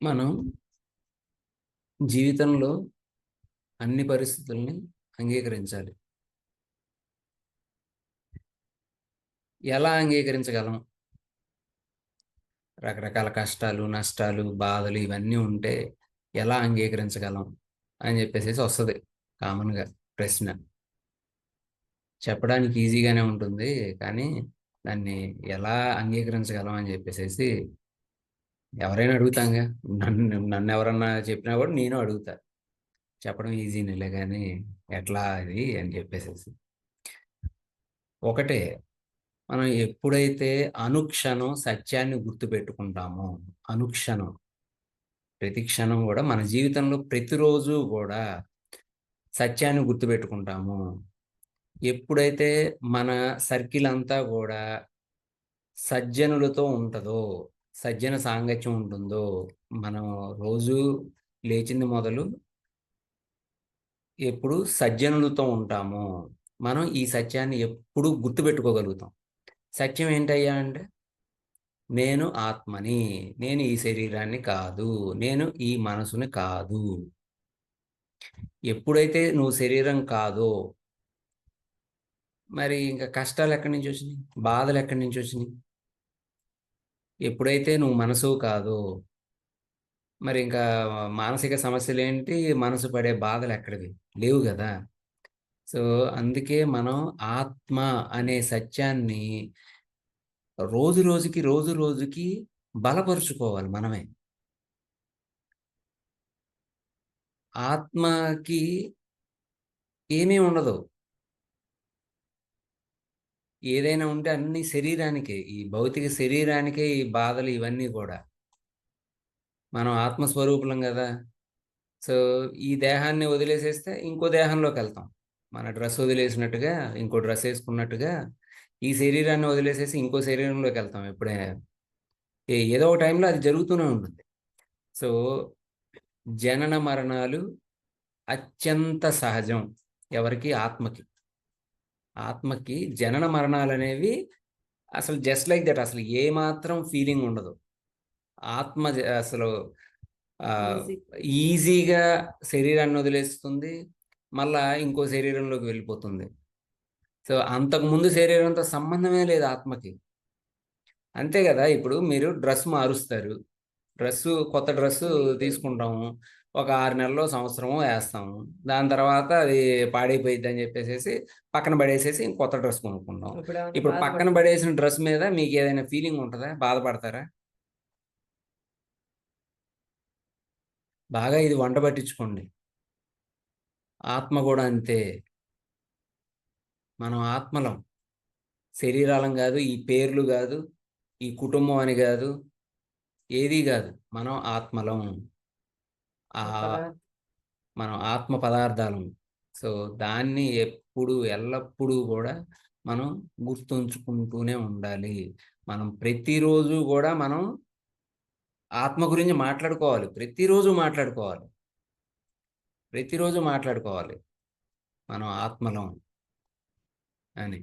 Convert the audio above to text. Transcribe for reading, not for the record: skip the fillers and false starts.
మనం జీవితంలో అన్ని పరిస్థితుల్ని అంగీకరించాలి. ఎలా అంగీకరించగలం? రకరకాల కష్టాలు, నష్టాలు, బాధలు ఇవన్నీ ఉంటే ఎలా అంగీకరించగలం అని చెప్పేసేసి వస్తది కామన్‌గా ప్రశ్న. చెప్పడానికి ఈజీగానే ఉంటుంది. కానీ దాన్ని ఎలా అంగీకరించగలం అని చెప్పేసేసి ఎవరైనా అడుగుతాంగా. నన్నెవరన్నా చెప్పినా కూడా నేను అడుగుతా. చెప్పడం ఈజీనేలే గానీ ఎట్లా అది అని చెప్పేసేసి. ఒకటే, మనం ఎప్పుడైతే అనుక్షణం సత్యాన్ని గుర్తుపెట్టుకుంటామో, అనుక్షణం, ప్రతి క్షణం గూడా మన జీవితంలో ప్రతిరోజు గూడా సత్యాన్ని గుర్తుపెట్టుకుంటామో, ఎప్పుడైతే మన సర్కిల్ అంతా గూడా సజ్జనులతో ఉంటదో, సజ్జన సాంగత్యం ఉంటుందో, మనం రోజు లేచింది మొదలు ఎప్పుడు సజ్జనులతో ఉంటామో, మనం ఈ సత్యాన్ని ఎప్పుడూ గుర్తుపెట్టుకోగలుగుతాం. సత్యం ఏంటయ్యా అంటే, నేను ఆత్మని. నేను ఈ శరీరాన్ని కాదు. నేను ఈ మనసుని కాదు. ఎప్పుడైతే నువ్వు శరీరం కాదో, మరి ఇంక కష్టాలెక్కడి నుంచొచ్చినియి? బాధలెక్కడి నుంచొచ్చినియి? ఎప్పుడైతే నువ్వు మనసువు కాదో, మరి ఇంకా మానసిక సమస్యలేంటి? మనసు పడే బాధలెక్కడివి? లేవు గదా! సో, అందుకే మనం ఆత్మ అనే సత్యాన్ని రోజు రోజుకి, రోజు రోజుకి బలపరుచుకోవాలి మనమే. ఆత్మకి ఏమీ ఉండదు. ఏదైనా ఉంటే అన్నీ శరీరానికే. ఈ భౌతిక శరీరానికే ఈ బాధలు ఇవన్నీ గూడా. మనం ఆత్మస్వరూపులం గదా! సో, ఈ దేహాన్ని వదిలేసేస్తే ఇంకో దేహంలోకెళ్తాం. మన డ్రెస్ వదిలేసినట్టుగా, ఇంకో డ్రెస్ ఏసుకున్నట్టుగా, ఈ శరీరాన్ని వదిలేసేసి ఇంకో శరీరంలోకెళ్తాం ఎప్పుడైనా. ఏదో ఒక టైంలో అది జరుగుతూనే ఉంటుంది. సో, జనన మరణాలు అత్యంత సహజం. ఎవరికి? ఆత్మకి. ఆత్మకి జనన మరణాలనేవి అసలు జస్ట్ లైక్ దట్, అసలు ఏమాత్రం ఫీలింగ్ ఉండదు. ఆత్మ అసలు ఈజీ. ఈజీగా శరీరాన్ని వదిలేస్తుంది. మళ్ళా ఇంకో శరీరంలోకి వెళ్ళిపోతుంది. సో, అంతకుముందు శరీరంతో సంబంధమే లేదు ఆత్మకి. అంతే గదా! ఇప్పుడు మీరు డ్రెస్ మారుస్తారు. కొత్త డ్రెస్సు తీసుకుంటాము. ఒక 6 నెలల్లో, సంవత్సరమో ఏస్తాము. దాని తర్వాత అది పాడైపోయిద్దని జెప్పేసేసి పక్కన పడేసేసి కొత్త డ్రెస్ కొనుక్కుంటాం. ఇప్పుడు పక్కన పడేసిన డ్రెస్ మీద మీకేదైనా ఫీలింగ్ ఉంటదా? బాధపడతారా? బాగా ఇది వంట పట్టించుకోండి. ఆత్మ గూడా అంతే. మనం ఆత్మలం. శరీరాలం గాదు, ఈ పేర్లు గాదు, ఈ కుటుంబం అని గాదు, ఏదీ గాదు. మనం ఆత్మలం. ఆహ్, మనం ఆత్మ పదార్థాలం. సో, దాన్ని ఎప్పుడు, ఎల్లప్పుడూ గూడా మనం గుర్తుంచుకుంటూనే ఉండాలి. మనం ప్రతిరోజు గూడా మనం ఆత్మ గురించి మాట్లాడుకోవాలి. ప్రతిరోజు మాట్లాడుకోవాలి. ప్రతిరోజు మాట్లాడుకోవాలి. మనం ఆత్మలం అని.